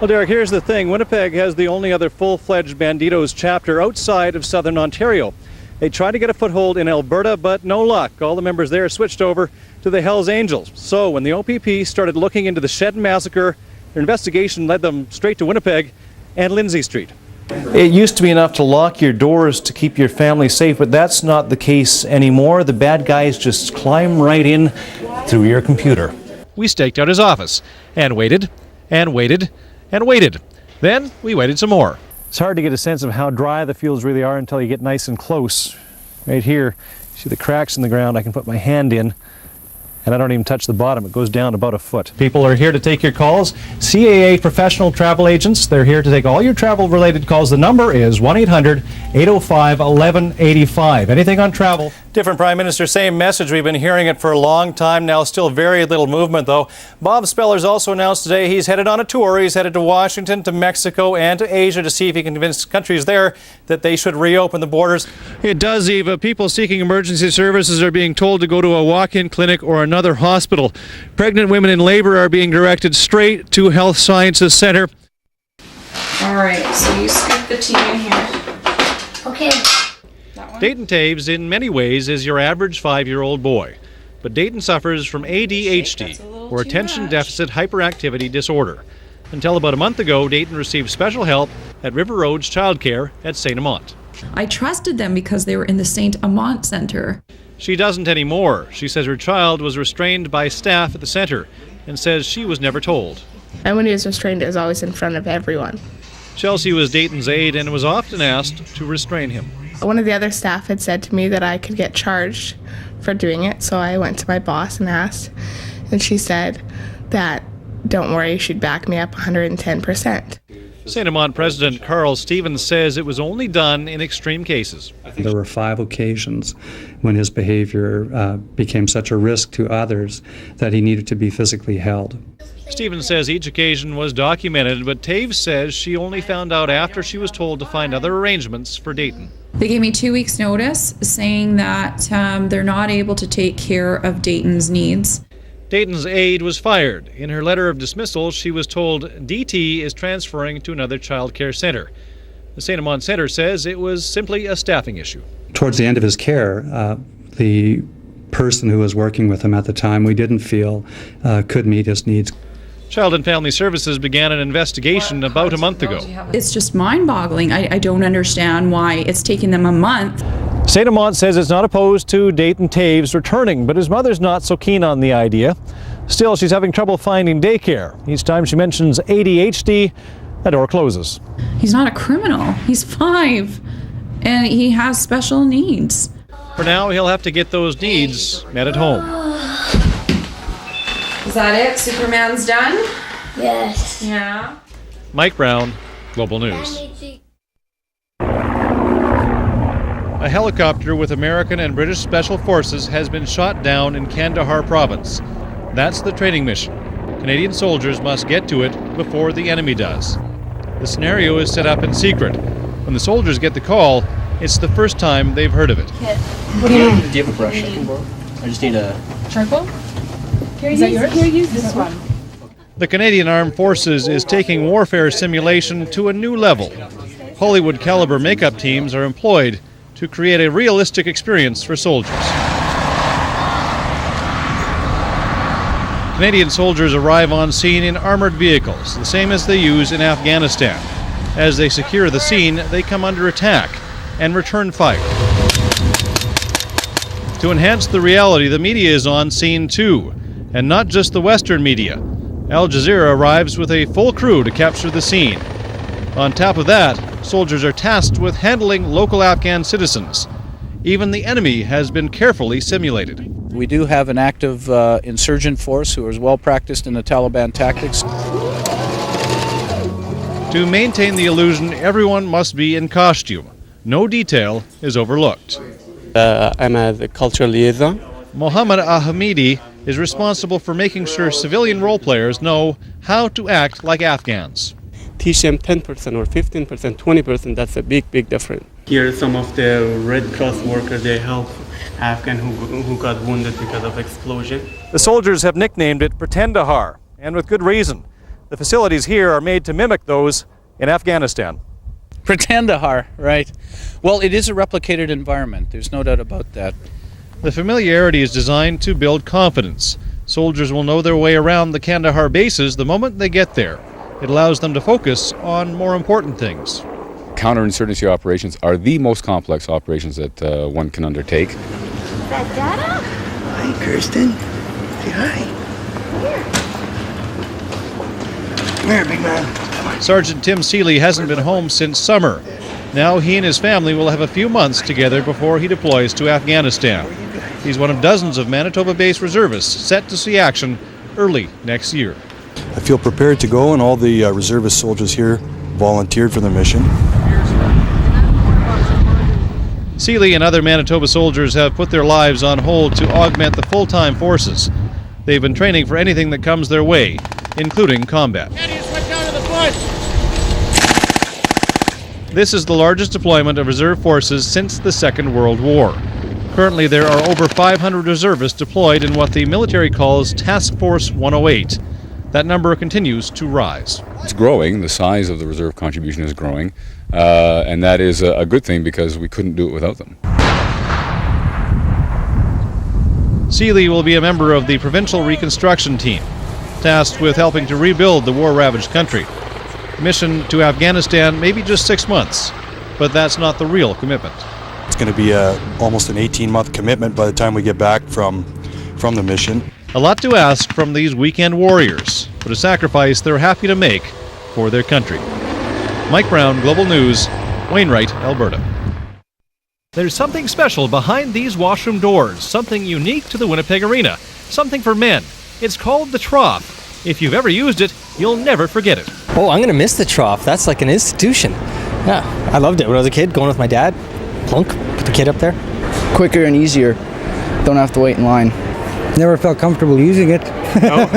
Well, Derek, here's the thing. Winnipeg has the only other full-fledged Banditos chapter outside of southern Ontario. They tried to get a foothold in Alberta, but no luck. All the members there switched over to the Hells Angels. So when the OPP started looking into the Shedden massacre, their investigation led them straight to Winnipeg and Lindsay Street. It used to be enough to lock your doors to keep your family safe, but that's not the case anymore. The bad guys just climb right in through your computer. We staked out his office and waited and waited and waited. Then we waited some more. It's hard to get a sense of how dry the fields really are until you get nice and close. Right here, see the cracks in the ground. I can put my hand in, and I don't even touch the bottom. It goes down about a foot. People are here to take your calls. CAA Professional Travel Agents. They're here to take all your travel-related calls. The number is 1-800-805-1185. Anything on travel. Different Prime Minister, same message. We've been hearing it for a long time now. Still very little movement, though. Bob Spellers also announced today he's headed on a tour. He's headed to Washington, to Mexico, and to Asia to see if he can convince countries there that they should reopen the borders. It does, Eva. People seeking emergency services are being told to go to a walk-in clinic or another hospital. Pregnant women in labor are being directed straight to Health Sciences Centre. All right, so you scoop the tea in here. Okay. Dayton Taves, in many ways, is your average 5-year-old boy. But Dayton suffers from ADHD, or Attention Deficit Hyperactivity Disorder. Until about a month ago, Dayton received special help at River Roads Childcare at St. Amant. I trusted them because they were in the St. Amant Centre. She doesn't anymore. She says her child was restrained by staff at the centre and says she was never told. And when he was restrained, it was always in front of everyone. Chelsea was Dayton's aide and was often asked to restrain him. One of the other staff had said to me that I could get charged for doing it, so I went to my boss and asked, and she said that, don't worry, she'd back me up 110%. St. Amant President Carl Stevens says it was only done in extreme cases. There were 5 occasions when his behavior became such a risk to others that he needed to be physically held. Stevens says each occasion was documented, but Taves says she only found out after she was told to find other arrangements for Dayton. They gave me 2 weeks' notice saying that they're not able to take care of Dayton's needs. Dayton's aide was fired. In her letter of dismissal, she was told DT is transferring to another child care center. The St. Amant Center says it was simply a staffing issue. Towards the end of his care, the person who was working with him at the time we didn't feel could meet his needs. Child and Family Services began an investigation about a month ago. It's just mind-boggling. I don't understand why it's taking them a month. St. Amant says it's not opposed to Dayton Taves returning, but his mother's not so keen on the idea. Still, she's having trouble finding daycare. Each time she mentions ADHD, the door closes. He's not a criminal. He's 5, and he has special needs. For now, he'll have to get those needs met at home. Is that it? Superman's done? Yes. Yeah. Mike Brown, Global News. A helicopter with American and British Special Forces has been shot down in Kandahar province. That's the training mission. Canadian soldiers must get to it before the enemy does. The scenario is set up in secret. When the soldiers get the call, it's the first time they've heard of it. What do you need? Do you have a brush I can borrow? I just need a... Charcoal? Is that yours? Here, use this one. The Canadian Armed Forces is taking warfare simulation to a new level. Hollywood-caliber makeup teams are employed to create a realistic experience for soldiers. Canadian soldiers arrive on scene in armored vehicles, the same as they use in Afghanistan. As they secure the scene, they come under attack and return fire. To enhance the reality, the media is on scene too, and not just the Western media. Al Jazeera arrives with a full crew to capture the scene. On top of that, soldiers are tasked with handling local Afghan citizens. Even the enemy has been carefully simulated. We do have an active insurgent force who is well practiced in the Taliban tactics. To maintain the illusion, everyone must be in costume. No detail is overlooked. I'm the cultural liaison. Mohammed Ahmedi is responsible for making sure civilian role players know how to act like Afghans. Teach them 10% or 15%, 20%, that's a big, big difference. Here some of the Red Cross workers, they help Afghan who got wounded because of explosion. The soldiers have nicknamed it Pretendahar, and with good reason. The facilities here are made to mimic those in Afghanistan. Pretend-a-har, right? Well, it is a replicated environment. There's no doubt about that. The familiarity is designed to build confidence. Soldiers will know their way around the Kandahar bases the moment they get there. It allows them to focus on more important things. Counterinsurgency operations are the most complex operations that one can undertake. Is that Dada? Hi, Kirsten. Say hi. Come here, big man. Sergeant Tim Seeley hasn't been home since summer. Now he and his family will have a few months together before he deploys to Afghanistan. He's one of dozens of Manitoba-based reservists set to see action early next year. I feel prepared to go, and all the reservist soldiers here volunteered for the mission. Seeley and other Manitoba soldiers have put their lives on hold to augment the full-time forces. They've been training for anything that comes their way, including combat. This is the largest deployment of reserve forces since the Second World War. Currently, there are over 500 reservists deployed in what the military calls Task Force 108. That number continues to rise. It's growing. The size of the reserve contribution is growing, and that is a good thing because we couldn't do it without them. Seeley will be a member of the Provincial Reconstruction Team, tasked with helping to rebuild the war-ravaged country. Mission to Afghanistan may be just 6 months, but that's not the real commitment. It's going to be almost an 18-month commitment by the time we get back from the mission. A lot to ask from these weekend warriors, but a sacrifice they're happy to make for their country. Mike Brown, Global News, Wainwright, Alberta. There's something special behind these washroom doors, something unique to the Winnipeg Arena, something for men. It's called the Trough. If you've ever used it, you'll never forget it. Oh, I'm going to miss the Trough. That's like an institution. Yeah, I loved it when I was a kid, going with my dad. Plunk, put the kid up there. Quicker and easier. Don't have to wait in line. Never felt comfortable using it. No.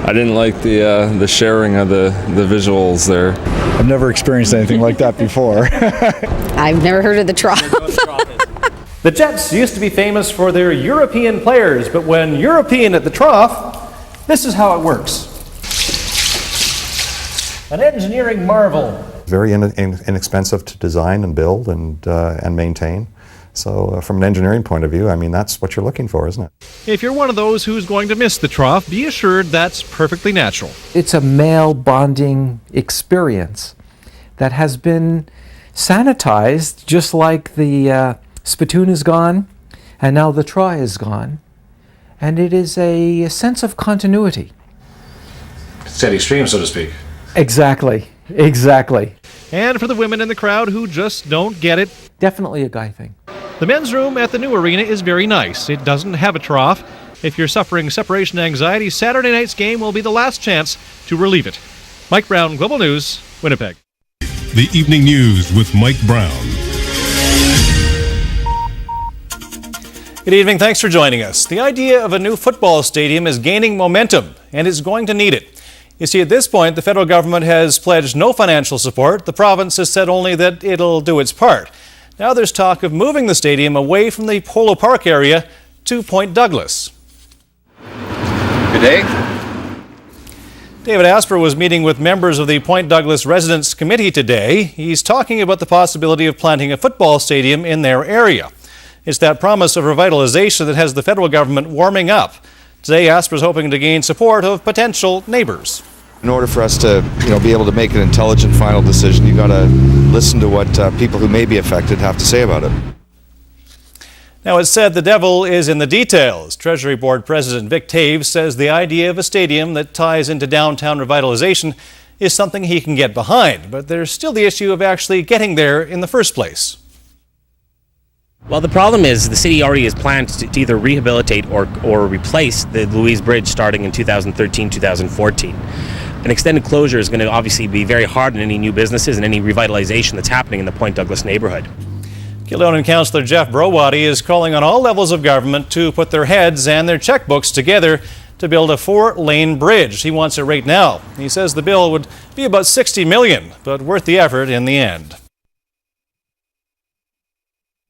I didn't like the sharing of the visuals there. I've never experienced anything like that before. I've never heard of the Trough. The Jets used to be famous for their European players, but when European at the Trough, this is how it works. An engineering marvel. Very inexpensive to design and build and maintain. So from an engineering point of view, I mean, that's what you're looking for, isn't it? If you're one of those who's going to miss the Trough, be assured that's perfectly natural. It's a male bonding experience that has been sanitized, just like the spittoon is gone and now the try is gone. And it is a sense of continuity. Steady stream, so to speak. Exactly. And for the women in the crowd who just don't get it, definitely a guy thing. The men's room at the new arena is very nice. It doesn't have a trough. If you're suffering separation anxiety, Saturday night's game will be the last chance to relieve it. Mike Brown, Global News, Winnipeg. The Evening News with Mike Brown. Good evening, thanks for joining us. The idea of a new football stadium is gaining momentum, and it's going to need it. You see, at this point, the federal government has pledged no financial support. The province has said only that it'll do its part. Now there's talk of moving the stadium away from the Polo Park area to Point Douglas. Good day. David Asper was meeting with members of the Point Douglas Residents Committee today. He's talking about the possibility of planting a football stadium in their area. It's that promise of revitalization that has the federal government warming up. Today, Asper's hoping to gain support of potential neighbors. In order for us to, be able to make an intelligent final decision, you got to listen to what people who may be affected have to say about it. Now, it's said the devil is in the details. Treasury Board President Vic Taves says the idea of a stadium that ties into downtown revitalization is something he can get behind, but there's still the issue of actually getting there in the first place. Well, the problem is the city already has planned to either rehabilitate or replace the Louise Bridge starting in 2013-2014. An extended closure is going to obviously be very hard on any new businesses and any revitalization that's happening in the Point Douglas neighborhood. Kildonan Councillor Jeff Browady is calling on all levels of government to put their heads and their checkbooks together to build a 4-lane bridge. He wants it right now. He says the bill would be about $60 million, but worth the effort in the end.